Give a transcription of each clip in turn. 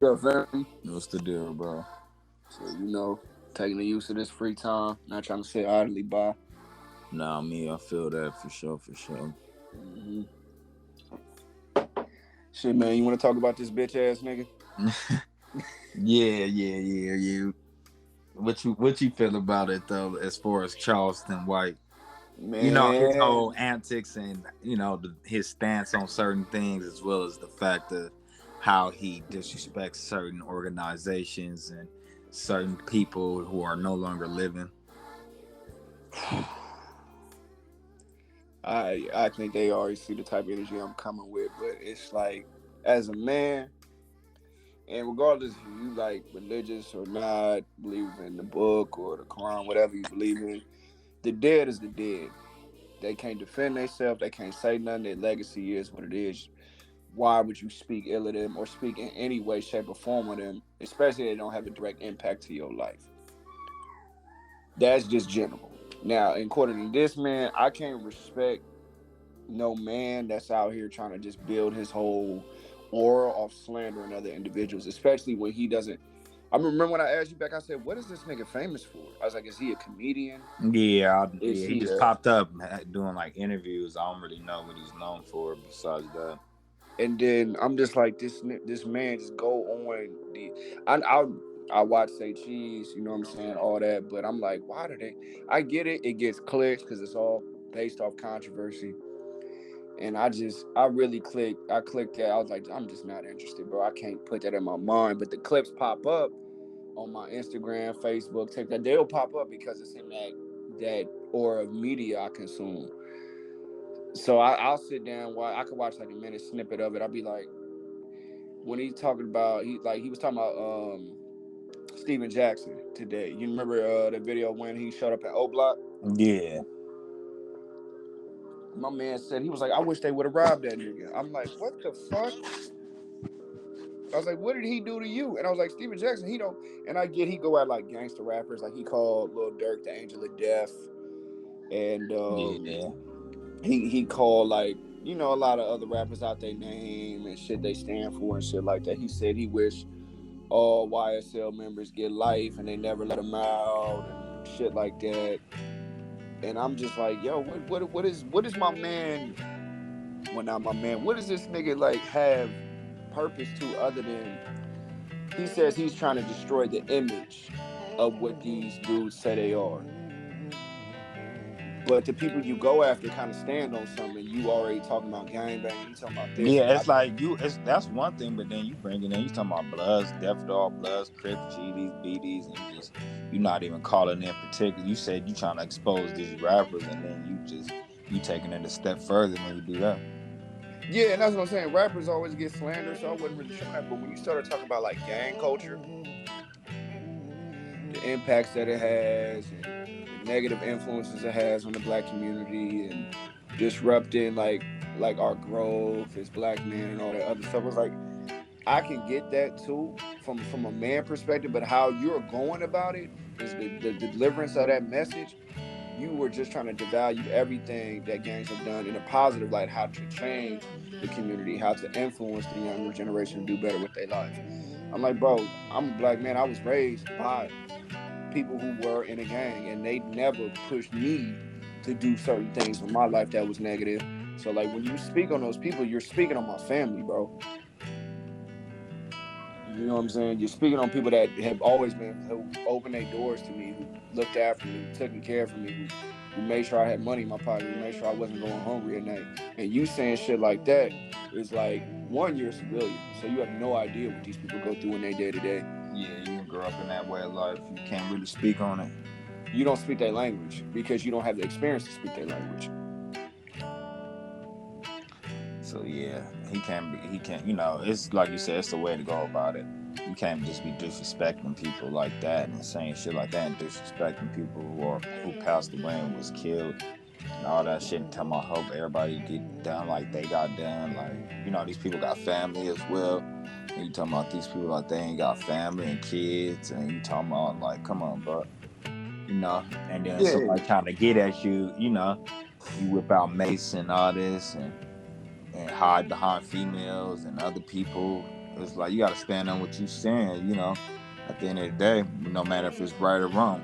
Yeah, fam. What's the deal, bro? So, taking the use of this free time, not trying to sit idly by. Nah, me, I feel that for sure, for sure. hmm Shit, man, you want to talk about this bitch ass nigga? Yeah. You what you feel about it though, as far as Charleston White? His whole Man, antics and his stance on certain things, as well as the fact of how he disrespects certain organizations and certain people who are no longer living. I think they already see the type of energy I'm coming with, but it's like, as a man, and regardless if you like religious or not, believe in the book or the Quran, whatever you believe in, the dead is the dead. They can't defend themselves. They can't say nothing. Their legacy is what it is. Why would you speak ill of them or speak in any way, shape, or form of them, especially if they don't have a direct impact to your life? That's just general. Now, according to this man, I can't respect no man that's out here trying to just build his whole aura off slandering other individuals, especially when he doesn't. I remember when I asked you back, I said, "What is this nigga famous for?" I was like, "Is he a comedian? Is Yeah, he he just a?" popped up doing like interviews. I don't really know what he's known for besides that. And then I'm just like, this man just go on the. I watch Say Cheese, you know what I'm saying, all that, but I'm like, why do they? I get it, it gets clicks because it's all based off controversy, and I really clicked that. I was like, I'm just not interested, bro. I can't put that in my mind. But the clips pop up on my Instagram, Facebook, TikTok. They'll pop up because it's in that aura of media I consume. So I'll sit down. I could watch like a minute snippet of it. I'll be like, when he's talking about he was talking about Steven Jackson today. You remember the video when he showed up at O Block? Yeah, My man said he was like, I wish they would have robbed that nigga. I'm like, what the fuck? I was like, what did he do to you? And I was like, Steven Jackson, he don't. And I get he go at like gangster rappers, like he called Lil Durk the Angel of Death, and yeah, he called like a lot of other rappers out their name and shit they stand for and shit like that. He said he wished all YSL members get life and they never let them out and shit like that. And I'm just like, yo, what is my man? Well, not my man. What does this nigga like have purpose to other than he says he's trying to destroy the image of what these dudes say they are. But the people you go after kind of stand on something. You already talking about gangbanging. You talking about this. yeah. It's like that's one thing, but then you bring it in. You talking about Bloods, Death Dog, Bloods, Crips, GDs, BDs, and you're not even calling in particular. You said you trying to expose these rappers, and then you taking it a step further when you do that. Yeah, and that's what I'm saying. Rappers always get slandered, so I wasn't really showing that. But when you started talking about like gang culture, the impacts that it has, and the negative influences it has on the black community, and disrupting like our growth as black men and all that other stuff, I was like, I can get that too from a man perspective, but how you're going about it is the deliverance of that message. You were just trying to devalue everything that gangs have done in a positive light, how to change the community, how to influence the younger generation to do better with their life. I'm like, bro, I'm a black man. I was raised by people who were in a gang, and they never pushed me to do certain things in my life that was negative. So, like, when you speak on those people, you're speaking on my family, bro. You know what I'm saying? You're speaking on people that have always been, who opened their doors to me, who looked after me, who took care of me, who made sure I had money in my pocket, who made sure I wasn't going hungry at night. And you saying shit like that is like, one, you're a civilian, so you have no idea what these people go through in their day to day. Yeah, you didn't grow up in that way of life. You can't really speak on it. You don't speak their language because you don't have the experience to speak their language. So yeah, he can't be. He can't. It's like you said. It's the way to go about it. You can't just be disrespecting people like that and saying shit like that and disrespecting people who passed away and was killed and all that shit and talking about hope everybody get done like they got done. Like these people got family as well. And you talking about these people like they ain't got family and kids and you talking about like come on, bro. And then Yeah. somebody trying to get at you. You whip out Mace and all this and hide behind females and other people it's like you got to stand on what you saying. At the end of the day, no matter if it's right or wrong.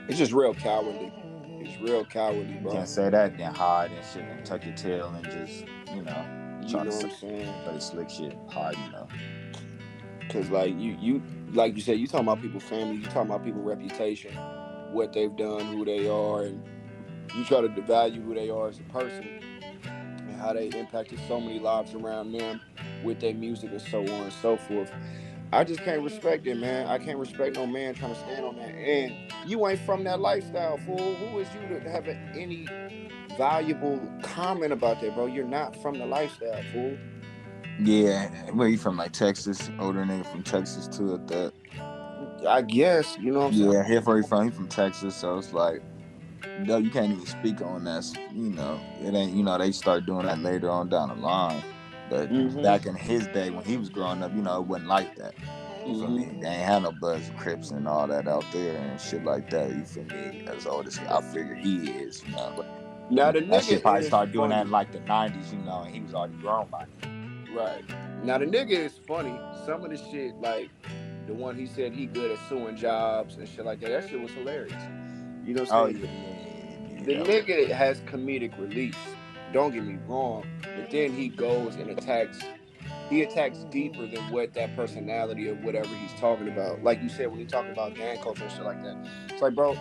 It's just real cowardly. It's real cowardly, You bro. can't say that, then hide and shit and tuck your tail and just You try to know what say I'm saying? slick shit, hide. Cause like you like you said, you talking about people's family, you talking about people's reputation, what they've done, who they are, and you try to devalue who they are as a person and how they impacted so many lives around them with their music and so on and so forth. I just can't respect it, man. I can't respect no man trying to stand on that. And you ain't from that lifestyle, fool. Who is you to have any valuable comment about that, bro? You're not from the lifestyle, fool. Yeah, where you from? Like Texas, older nigga from Texas too. At that. I guess, you know what I'm saying? Yeah, here where he from? He from Texas, so it's like, no, you can't even speak on that. It ain't. They start doing that later on down the line. But back Mm-hmm. in his day when he was growing up, it wasn't like that. You feel Mm-hmm. me? They ain't had no Bloods and Crips and all that out there and shit like that. You feel me? As old as I figure he is. Now the That nigga shit probably is started doing that in funny. like the '90s, and he was already grown by then. Right. Now the nigga is funny. Some of the shit, like the one he said he good at suing jobs and shit like that, that shit was hilarious. You know what Oh I'm yeah, saying? yeah, The that was. nigga has comedic relief. Don't get me wrong, but then he goes and attacks deeper than what that personality of whatever he's talking about. Like you said, when he talking about gang culture and shit like that, it's like, bro,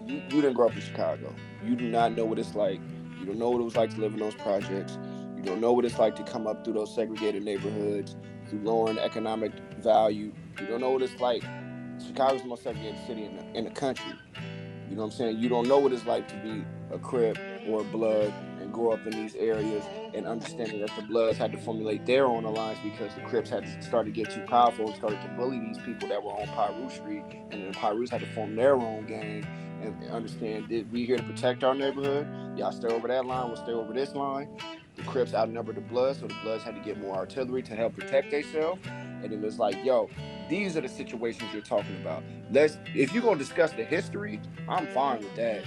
you didn't grow up in Chicago. You do not know what it's like. You don't know what it was like to live in those projects. You don't know what it's like to come up through those segregated neighborhoods, through lowering economic value. You don't know what it's like. Chicago's the most segregated city in the country. You know what I'm saying? You don't know what it's like to be a Crip or a Blood and grow up in these areas and understanding that the Bloods had to formulate their own alliance because the Crips had to start to get too powerful and started to bully these people that were on Pyru Street, and then the Pyrus had to form their own gang and understand that we here to protect our neighborhood. Y'all stay over that line, we'll stay over this line. The Crips outnumbered the Bloods, so the Bloods had to get more artillery to help protect themselves. And then it's like, yo, these are the situations you're talking about. If you're gonna discuss the history, I'm fine with that.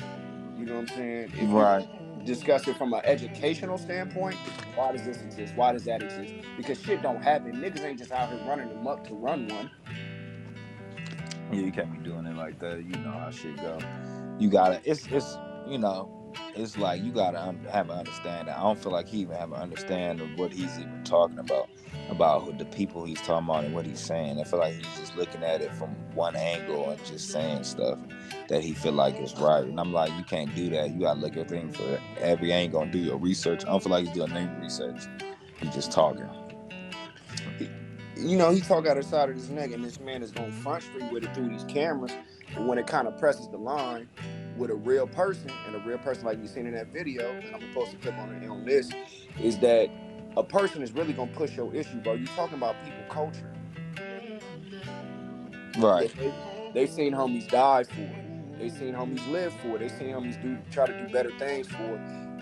You know what I'm saying? If you Right. discuss it from an educational standpoint, why does this exist? Why does that exist? Because shit don't happen. Niggas ain't just out here running amok to run one. Yeah, you can't be doing it like that. You know how shit go. You gotta. It's like you gotta have an understanding. I don't feel like he even have an understanding of what he's even talking about who, the people he's talking about and what he's saying. I feel like he's just looking at it from one angle and just saying stuff that he feel like is right. And I'm like, you can't do that. You gotta look at things for every angle and do your research. I don't feel like he's doing any research. He's just talking. He talk out of the side of his neck, and this man is going front street with it through these cameras. But when it kind of presses the line with a real person, and a real person like we seen in that video, and I'm gonna post a clip on this, is that a person is really gonna push your issue, bro. You talking about people culture Right. that they've seen homies die for, they've seen homies live for, they've seen homies try to do better things for,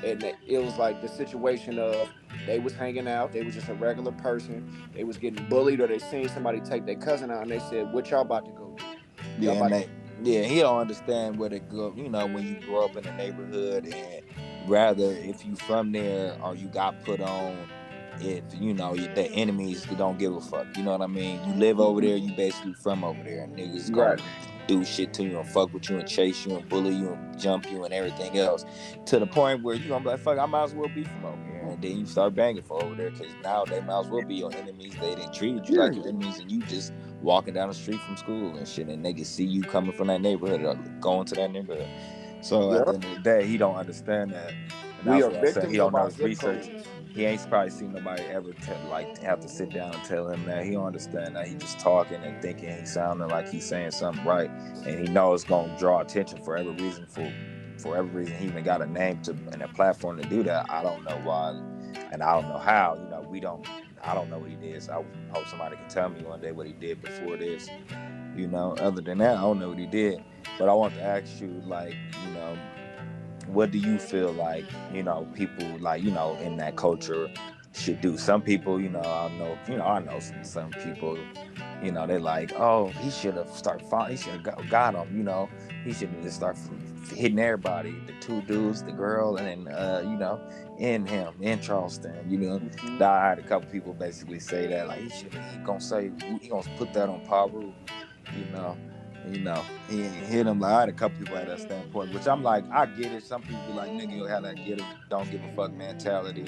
and it was like the situation of they was hanging out, they was just a regular person, they was getting bullied, or they seen somebody take their cousin out, and they said, "What y'all about to go do? Y'all Yeah, and about they, yeah, he don't understand where they go. When you grow up in a neighborhood, and rather if you from there or you got put on, if the enemies don't give a fuck. You know what I mean? You live over there, you basically from over there, and niggas right, gonna do shit to you and fuck with you and chase you and bully you and jump you and everything else, to the point where you gonna be like, fuck, I might as well be from over here, and then you start banging for over there because now they might as well be your enemies. They didn't treated you like your period, enemies, and you just walking down the street from school and shit, and they can see you coming from that neighborhood or going to that neighborhood. So at yeah. the end of the day, he don't understand that, and We that's are what I said. He victims don't of know our his zip research. codes. He ain't probably seen nobody ever have to sit down and tell him that. He don't understand that. He just talking and thinking he sounding like he's saying something right, and he knows it's gonna draw attention for every reason. For every reason, he even got a name to and a platform to do that. I don't know why, and I don't know how. We don't. I don't know what he did. So I hope somebody can tell me one day what he did before this. Other than that, I don't know what he did. But I want to ask you, like, what do you feel like, people like, in that culture should do? Some people, I know some people, they like, oh, he should have started fighting. He should have got him. He should have just started hitting everybody, the two dudes, the girl, and you know, in him in Charleston. You know, Mm-hmm. I had a couple people basically say that like he gonna put that on Paru, you know. You know, he ain't hit him. Like I had a couple people at that standpoint, which I'm like, I get it. Some people be like, nigga, you have that don't give a fuck mentality,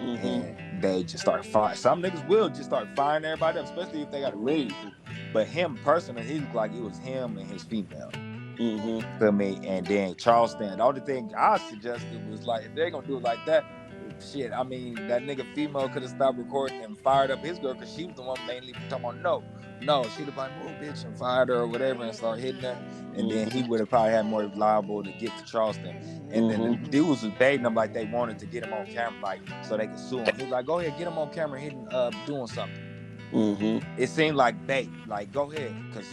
Mm-hmm. and they just start firing. Some niggas will just start firing everybody up, especially if they got a On reason me. to. But him personally, he looked like it was him and his female. Mm-hmm. Feel me? And then Charleston. The only thing I suggested was like, if they're gonna do it like that, shit. I mean, that nigga female could have stopped recording and fired up his girl because she was the one mainly talking about no. She'd have like, move, bitch, and fired her or whatever and start hitting her. And then he Mm-hmm. would have probably had more liable to get to Charleston. And then the Mm-hmm. dudes was baiting him like they wanted to get him on camera, like so they could sue him. He was like, go ahead, get him on camera hitting, doing something. Mm-hmm. It seemed like bait. Like, go ahead, because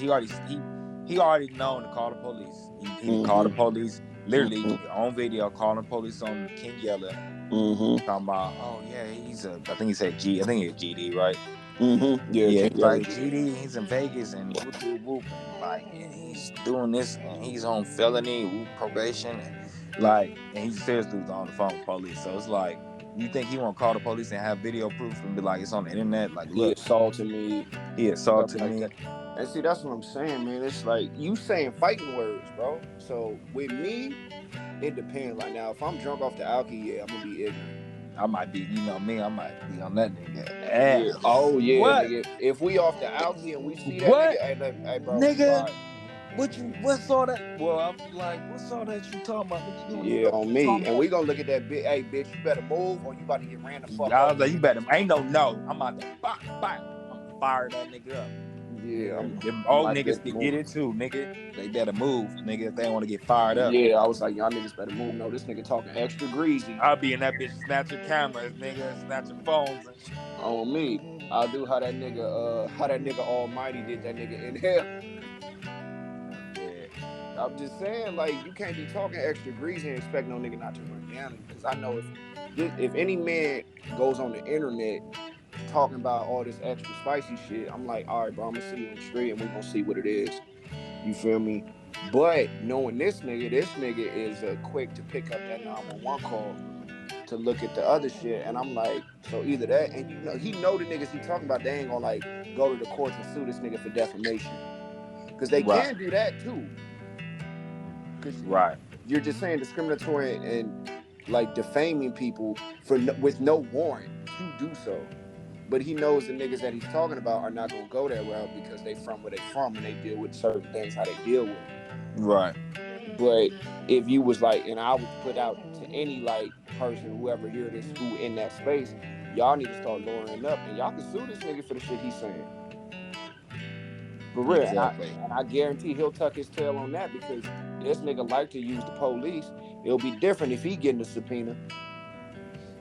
he already known to call the police. He didn't call the Mm-hmm. police. Literally Mm-hmm. on video, calling the police on King Yella, Mm-hmm. talking about, oh yeah, he's a. I think he said G. I think he's GD, right? Mm-hmm. Yeah, Yeah, King he's Yellow. like GD. He's in Vegas and whoop de whoop and like, and he's doing this and he's on felony whoop probation and like, and he seriously was on the phone with police. So it's like, you think he won't call the police and have video proof and be like, it's on the internet? Like, He look, assaulted me, he stuff assaulted like me. that. And see, that's what I'm saying, man. It's like you saying fighting words, bro. So with me, it depends. Like now, if I'm drunk off the alcohol, yeah, I'm gonna be ignorant. I might be, you know me, I might be on that nigga Yeah. ass. Oh yeah, What? nigga. If we off the alcohol and we see that nigga, What? hey, bro, be Nigga? quiet. What's all that? Well, I'll be like, what's all that you talking about? Nigga, you don't even Yeah, know what on you me. talking And about. we gonna look at that bitch. Hey, bitch, you better move or you about to get ran the fuck I was over. like, you better, ain't no. I'm about to, bam, bam. I'm gonna fire that nigga up. Yeah, Nigga, them I'm old like, niggas bitch, can move. get it too, nigga. They better move, nigga, if they want to get fired up. Yeah, I was like, y'all niggas better move. No, this nigga talking extra greasy. I'll be in that bitch snatching cameras, nigga, snatching phones and shit. On me. I'll do how that nigga Almighty did that nigga in hell. I'm dead. I'm just saying, like, you can't be talking extra greasy and expect no nigga not to run down on you. Cause I know if any man goes on the internet talking about all this extra spicy shit, I'm like, all right, bro, I'm gonna see you in the street and we're gonna see what it is. You feel me? But knowing this nigga is quick to pick up that 911 call to look at the other shit. And I'm like, so either that, and you know, he know the niggas he talking about, they ain't gonna like go to the courts and sue this nigga for defamation. Cause they Right, can do that too. Cause right, you're just saying discriminatory and like defaming people for with no warrant to do so. But he knows the niggas that he's talking about are not gonna go that route because they from where they from and they deal with certain things how they deal with them. right. But if you was like, and I would put out to any like person, whoever hear this, who in that space, y'all need to start lowering up, and y'all can sue this nigga for the shit he's saying. For real, Exactly. and I guarantee he'll tuck his tail on that because this nigga like to use the police. It'll be different if he getting a subpoena.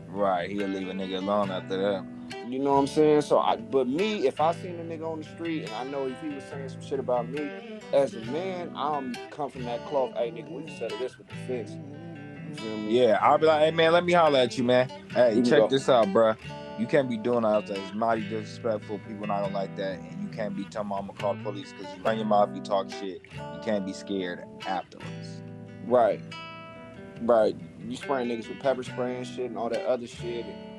Right, he'll leave a nigga alone after that. You know what I'm saying? So, but me, if I seen a nigga on the street and I know if he was saying some shit about me, as a man, I'm come from that cloth. Hey, nigga, we can settle this with the fist. You feel me? Yeah, I'll be like, hey man, let me holler at you, man. Hey, We can check go. this out, bruh. You can't be doing all that. It's mighty disrespectful. People not gonna like that, and you can't be telling me I'm gonna call the police because you run your mouth, you talk shit. You can't be scared afterwards. Right. Right. You spraying niggas with pepper spray and shit and all that other shit. And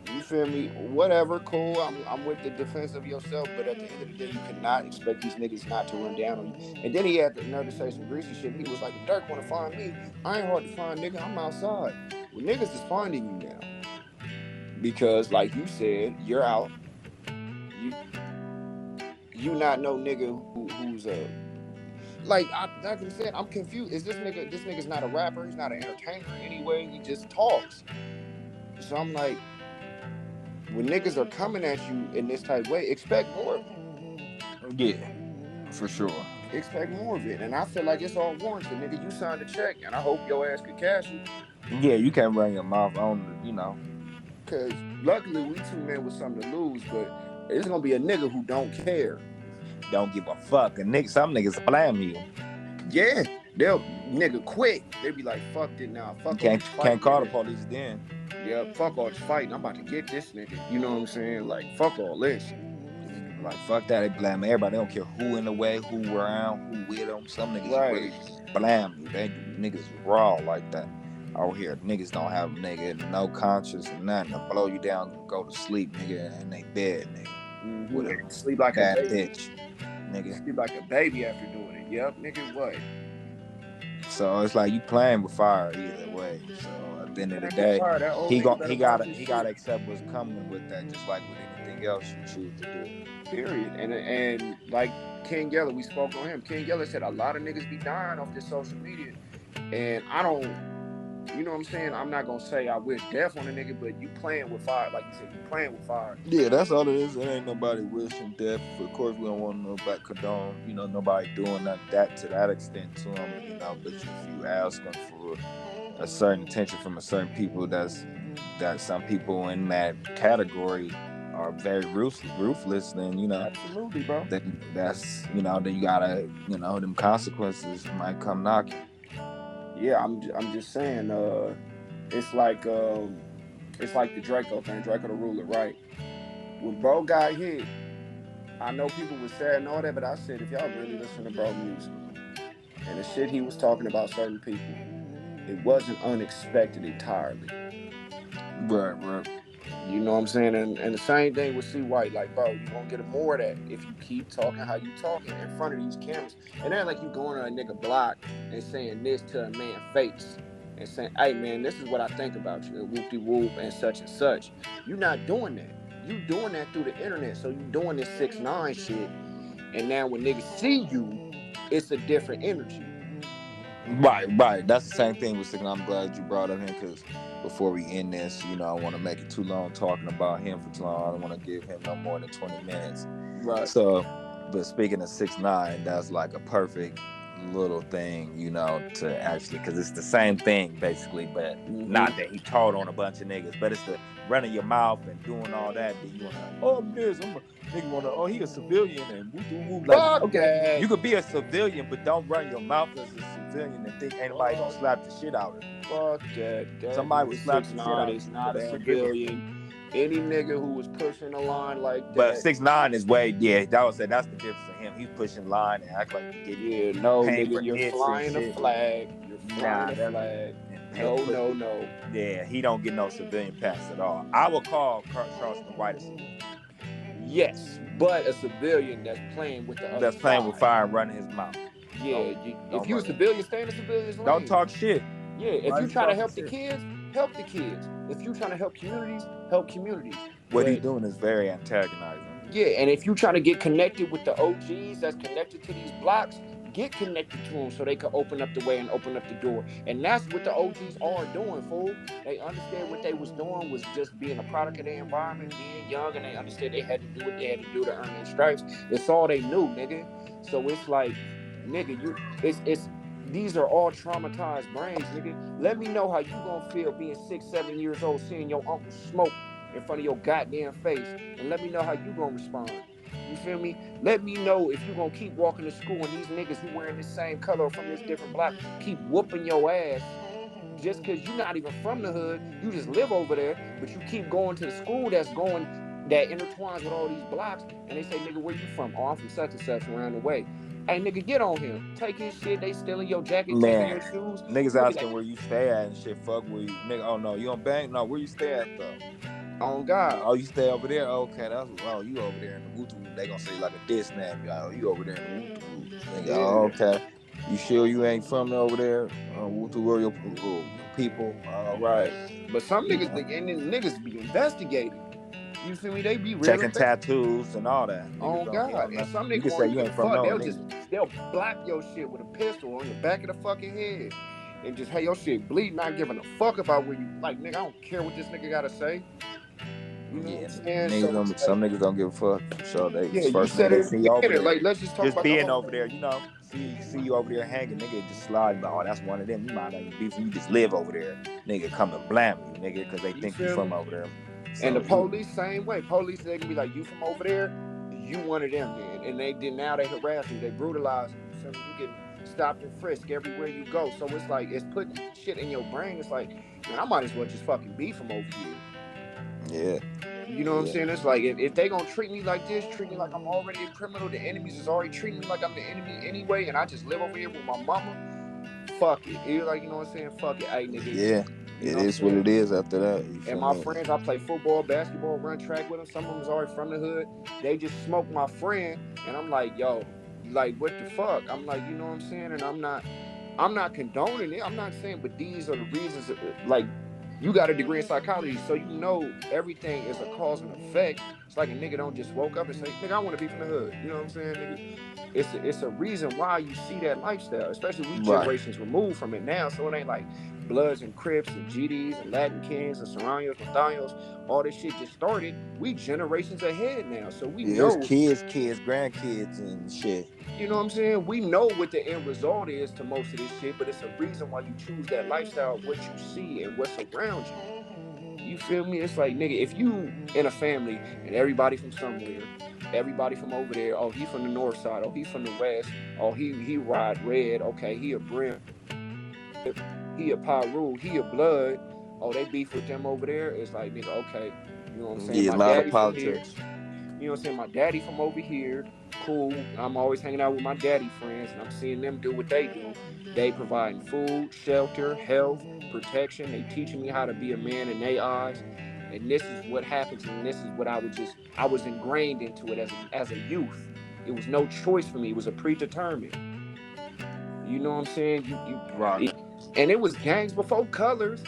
you feel me? Whatever, cool. I'm with the defense of yourself, but at the end of the day, you cannot expect these niggas not to run down on you. And then he had the nerve to say some greasy shit. And he was like, if Dirk want to find me, I ain't hard to find, nigga. I'm outside. Well, niggas is finding you now. Because, like you said, you're out. You not no nigga who's a like I said, I'm confused. Is this nigga? This nigga's not a rapper. He's not an entertainer anyway. He just talks. So I'm like, when niggas are coming at you in this type of way, expect more of it. Yeah, for sure. Expect more of it. And I feel like it's all warranted. Nigga, you signed a check, and I hope your ass could cash it. Yeah, you can't run your mouth on, Cause luckily we two men with something to lose, but it's gonna be a nigga who don't care. don't give a fuck. And nigga, some niggas blame you. Yeah, they'll nigga quit. They be like, fuck it now. Fuck You all this can't fight, call the nigga. police then. Yeah, fuck all this fighting. I'm about to get this nigga. You know what I'm saying? Like, fuck all this. Like fuck that, they blame everybody. They don't care who in the way, who around, who with them. Some niggas Right. really blam you. Niggas raw like that. Out here, niggas don't have no conscience and nothing to blow you down and go to sleep, nigga, in they bed, nigga, with a Sleep like a bad baby. bitch, nigga. Sleep like a baby after doing it. Yep, nigga, what? So it's like you playing with fire either way. So at the end of the Playing with day, fire. That old he nigga gon' better he watch gotta his he shit. gotta accept what's coming with that, just like with anything else you choose to do. Period. And like King Yeller, we spoke on him. King Yeller said a lot of niggas be dying off this social media. And I don't, you know what I'm saying? I'm not gonna say I wish death on a nigga, but you playing with fire. Like you said, you playing with fire. Yeah, that's all it is. It ain't nobody wishing death. Of course, we don't want nobody condone, nobody doing that to that extent to them, But if you ask them for a certain attention from a certain people, that some people in that category are very ruthless, then Absolutely, bro. then then you gotta, them consequences might come knocking. Yeah, I'm just saying, it's like the Draco thing, Draco the ruler, right? When bro got hit, I know people was sad and all that, but I said if y'all really listen to bro music and the shit he was talking about certain people, it wasn't unexpected entirely. Right. You know what I'm saying? And the same thing with C.White. Like, bro, you gonna get more of that if you keep talking how you talking in front of these cameras. And then like you going on a nigga block and saying this to a man face and saying, hey man, this is what I think about you, and whoop-de-whoop and such. You're not doing that. You doing that through the internet. So you doing this 6ix9ine shit. And now when niggas see you, it's a different energy. Right. That's the same thing with Sick. I'm glad you brought up him because before we end this, I don't want to make it too long talking about him for too long. I don't want to give him no more than 20 minutes. Right. So, but speaking of 6ix9ine, that's like a perfect little thing, to actually, because it's the same thing basically, but not that he taught on a bunch of niggas, but it's the running your mouth and doing all that. Then you wanna, nigga wanna, he a civilian and woo. Like, Fuck okay, that. you could be a civilian, but don't run your mouth as a civilian and think anybody gonna slap the shit out of you. Fuck that. That Somebody would nigga slap the shit 6ix9ine out of is you, so not a they don't give a civilian. Any nigga who was pushing a line like But that. 6ix9ine is that would say that's the difference in him. He's pushing line and act like he's getting paid Nigga, for you're hits and flying a shit. flag. You're flying a flag. No. Yeah, he don't get no civilian pass at all. I would call Charleston White a civilian. Yes, but a civilian that's playing with the other That's playing with side. fire and running his mouth. Yeah, if you a civilian, stay in a civilian's lane. Don't talk shit. Yeah, if you trying to help the kids, help the kids. If you trying to help communities, help communities. What he's doing is very antagonizing. Yeah, and if you trying to get connected with the OGs that's connected to these blocks, get connected to them so they can open up the way and open up the door. And that's what the OGs are doing, fool. They understand what they was doing was just being a product of their environment, being young, and they understood they had to do what they had to do to earn their stripes. It's all they knew, nigga. So it's like, nigga, it's these are all traumatized brains, nigga. Let me know how you gonna feel being 6, 7 years old, seeing your uncle smoke in front of your goddamn face, and let me know how you gonna respond. You feel me? Let me know if you gonna keep walking to school and these niggas who wearing this same color or from this different block keep whooping your ass just because you're not even from the hood. You just live over there, but you keep going to the school that intertwines with all these blocks, and they say, nigga, where you from? Oh, I'm from such and such around the way. Hey, nigga, get on him. Take his shit. They stealing your jacket, taking your shoes. Niggas asking where you stay at and shit. Fuck where you, nigga. Oh no, you on bang? No, where you stay at though? On God. Oh, you stay over there? Okay, you over there in the woo-woo. They gonna say like a diss name. Oh, you over there in the woo-woo. Oh, okay. You sure you ain't from over there? Woo-woo, where your people? Right. But some niggas, and then niggas be investigating. You feel me? They be real checking tattoos and all that. Oh God! And some niggas you can say you ain't from no. They'll blap your shit with a pistol on the back of the fucking head, and just your shit bleeding, not giving a fuck about where you like, nigga. I don't care what this nigga gotta say. You know what I'm saying? Some niggas don't give a fuck. So they you said it. See you over there. Like, let's just talk about being over there. See you over there hanging, nigga. Just slide. Oh, that's one of them. You might not even be from. You just live over there, nigga. Come and blam you, nigga, because they think you from over there. So, and the police, same way. Police, they can be like, you from over there? You one of them, man. And now they harass you. They brutalize you. So you get stopped and frisked everywhere you go. So it's like, it's putting shit in your brain. It's like, man, I might as well just fucking be from over here. Yeah. You know what I'm saying? It's like, if they gonna treat me like this, treat me like I'm already a criminal, the enemies is already treating me like I'm the enemy anyway, and I just live over here with my mama, fuck it. It was like, you know what I'm saying? Fuck it. Hey, nigga, Yeah, you it know what is I'm what saying? it is after that. You And feel my me? friends, I play football, basketball, run track with them. Some of them was already from the hood. They just smoked my friend. And I'm like, yo, like, what the fuck? I'm like, you know what I'm saying? And I'm not condoning it. I'm not saying, but these are the reasons. Like, you got a degree in psychology, so you know everything is a cause and effect. It's like a nigga don't just woke up and say, "Nigga, I want to be from the hood." You know what I'm saying, nigga? It's a reason why you see that lifestyle. Especially we Right. generations removed from it now, so it ain't like Bloods and Crips and GDs and Latin Kings and Serranos, Montaños. All this shit just started. We generations ahead now, so we Yeah, it's know. kids, grandkids, and shit. You know what I'm saying? We know what the end result is to most of this shit, but it's a reason why you choose that lifestyle, what you see and what's around you. You feel me? It's like, nigga, if you in a family and everybody from somewhere, everybody from over there, oh, he from the north side, oh, he from the west, oh, he ride red, okay, he a brim, he a Pyru, he a blood, oh, they beef with them over there. It's like, nigga, okay, you know what I'm saying? Yeah, a My lot of daddy from here, politics. you know what I'm saying? My daddy from over here, cool. I'm always hanging out with my daddy friends and I'm seeing them do what they do. They providing food, shelter, health, protection. They teaching me how to be a man in their eyes. And this is what happens. And this is what I was ingrained into it as a youth. It was no choice for me. It was a predetermined. You know what I'm saying? Right. And it was gangs before colors.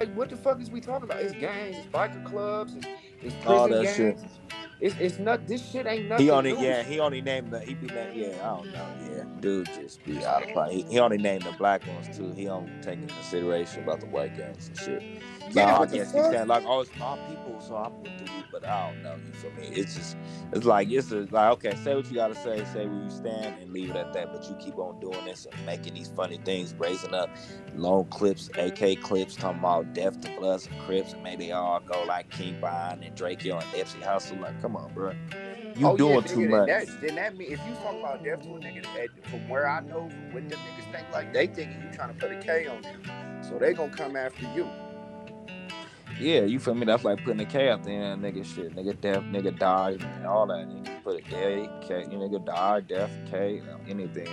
Like, what the fuck is we talking about? It's gangs, it's biker clubs, it's All prison that shit. gangs. It's not, this shit ain't He nothing only, new. yeah, he only named the, he be named, yeah, I don't know, yeah, dude just be out of pocket. He only named the black ones too. He don't take in consideration about the white gangs and shit. Yeah, Now I what the guess he's fuck? saying like, oh, it's my people, so I'm with the whoop, but I don't know. You feel me? It's just, it's like like okay, say what you gotta say where you stand, and leave it at that. But you keep on doing this and making these funny things, raising up long clips, AK clips, talking about death to Bloods and Crips, and maybe they all go like King Von and Drake Hill and Nipsey Hussle. Like, come on, bro. You Oh yeah, doing too nigga. And much. that mean if you talking about death to a nigga, from where I know, from what them niggas think, like they thinking you trying to put a K on them, so they gonna come after you. Yeah, you feel me? That's like putting a K out there, nigga. Shit, nigga, death, nigga, die, and all that. Nigga, you put a day, K, you nigga, die, death, K, anything,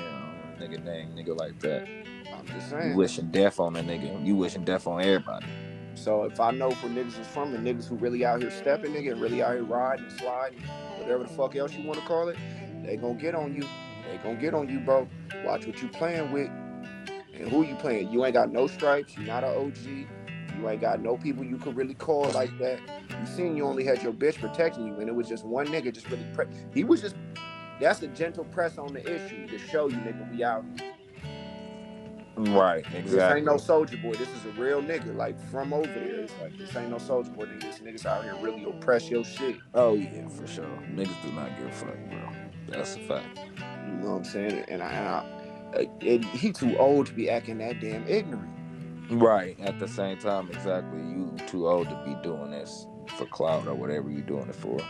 nigga, name, nigga, like that. I'm just You saying. wishing death on a nigga. You wishing death on everybody. So if I know where niggas is from and niggas who really out here stepping, nigga, and really out here riding and sliding, whatever the fuck else you want to call it, they gonna get on you. They gonna get on you, bro. Watch what you playing with. And who you playing? You ain't got no stripes. You not an OG. You ain't got no people you could really call like that. You seen you only had your bitch protecting you, and it was just one nigga just really. He was just. That's a gentle press on the issue to show you, nigga, we out here. Right, This ain't no exactly. soldier boy. This is a real nigga, like from over there. It's like this ain't no soldier boy, nigga. This niggas out here really oppress your shit. Oh yeah, for sure. Niggas do not give a fuck, bro. That's a fact. You know what I'm saying? And he too old to be acting that damn ignorant. Right. At the same time, exactly. You too old to be doing this for clout or whatever you doing it for.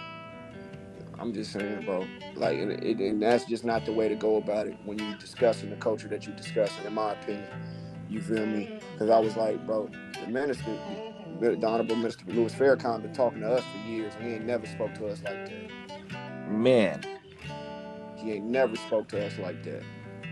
I'm just saying, bro. Like, and that's just not the way to go about it when you discussing the culture that you discussing, in my opinion. You feel me? Because I was like, bro, the Honorable Minister Louis Farrakhan been talking to us for years, and he ain't never spoke to us like that. Man, He ain't never spoke to us like that.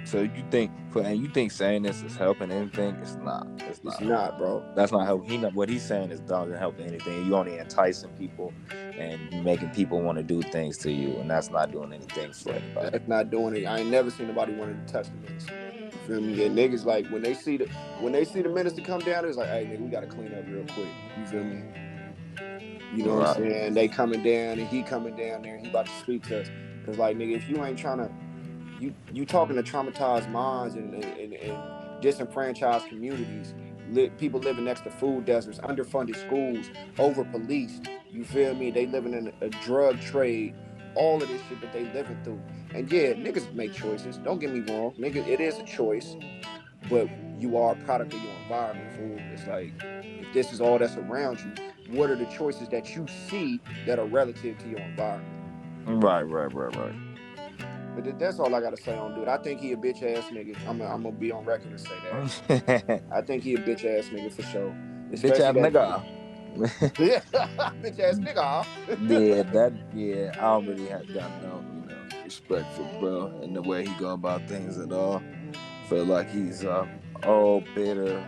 so you think saying this is helping anything? It's not. It's It's not not, helping. bro. That's not helping. What he's saying is doesn't help anything. You only enticing people and making people want to do things to you, and that's not doing anything for anybody. That's not doing it. I ain't never seen nobody wanting to touch the minister. You feel me? And niggas like when they see the minister come down, it's like, hey nigga, we gotta clean up real quick. You feel me? You know what I'm Right. saying? They coming down and he coming down there and he about to speak to us. Cause like nigga, if you ain't trying to you talking to traumatized minds and disenfranchised communities, people living next to food deserts, underfunded schools, over policed. You feel me? They living in a drug trade. All of this shit that they living through. And yeah, niggas make choices. Don't get me wrong, nigga. It is a choice, but you are a product of your environment, fool. It's like if this is all that's around you, what are the choices that you see that are relative to your environment? Right. But that's all I gotta say on dude. I think he a bitch ass nigga. I'm gonna be on record and say that. I think he a bitch ass nigga for sure. Bitch Especially ass that nigga. yeah, bitch ass nigga. Yeah, I don't really have got no, respect for bro and the way he go about things at all. Feel like he's old, bitter,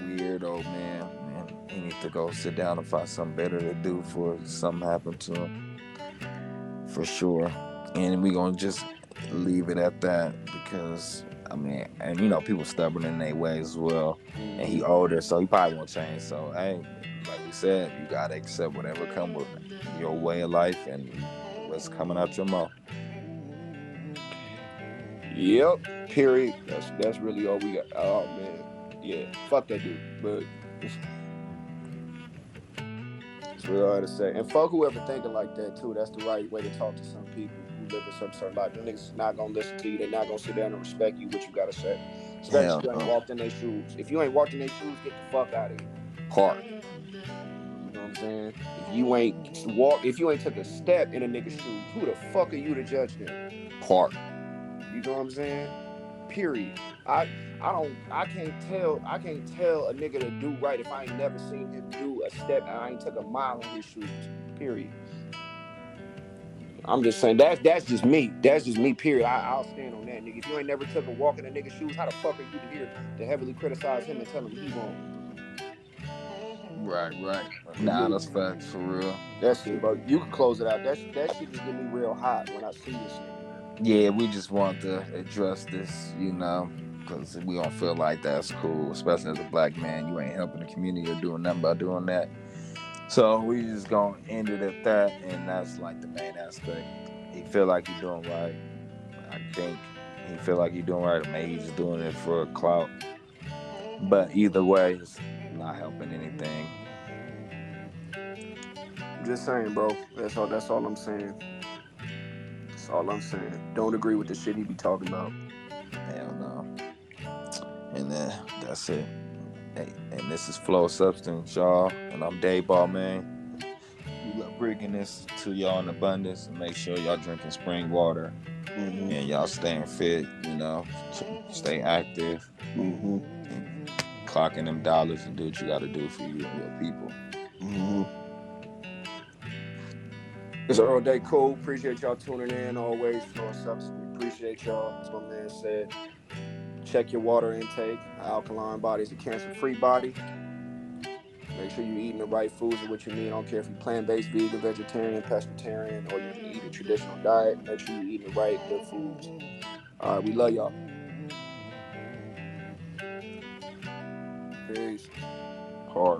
weird old man, and he needs to go sit down and find something better to do for something happened to him, for sure. And we gonna just leave it at that because I mean, and people stubborn in their ways as well. And he older, so he probably won't change. So hey, like we said, you gotta accept whatever come with your way of life and what's coming out your mouth. Yep. Period. That's really all we got. Oh man. Yeah. Fuck that dude. But that's really all I had to say. And fuck whoever thinking like that too. That's the right way to talk to some people who live in some certain life. Them niggas is not gonna listen to you. They're not gonna sit down and respect you what you gotta say. Especially Hell if you ain't no. walked in their shoes. If you ain't walked in their shoes, get the fuck out of here. Part. You know what I'm saying? If you ain't took a step in a nigga's shoes, who the fuck are you to judge them? Part. You know what I'm saying? Period. I can't tell a nigga to do right if I ain't never seen him do a step and I ain't took a mile in his shoes. Period. I'm just saying that's just me. That's just me, period. I'll stand on that, nigga. If you ain't never took a walk in a nigga's shoes, how the fuck are you to hear to heavily criticize him and tell him he wrong? Right. But Nah, yeah, that's facts for real. that's it, bro. You can close it out. That shit just get me real hot when I see this nigga, man. Yeah, we just want to address this, because we don't feel like that's cool, especially as a black man. You ain't helping the community or doing nothing by doing that. So we just gonna end it at that, and that's like the main aspect. He feel like he doing right. I think he feel like he doing right, or maybe he's just doing it for clout. But either way, it's not helping anything. Just saying, bro. That's all I'm saying. That's all I'm saying. Don't agree with the shit he be talking about. Hell no. And then that's it. Hey, and this is Flow Substance, y'all. And I'm Dayball, man. We love bringing this to y'all in abundance, and make sure y'all drinking spring water and y'all staying fit, stay active and clocking them dollars and do what you got to do for you and your people. It's Earl Day Cool. Appreciate y'all tuning in always. Flow and Substance. We appreciate y'all. As my man said, check your water intake. An alkaline body is a cancer-free body. Make sure you're eating the right foods and what you need. I don't care if you're plant-based, vegan, vegetarian, pescatarian, or you can eat a traditional diet. Make sure you're eating the right, good foods. All right, we love y'all. Peace. Hard.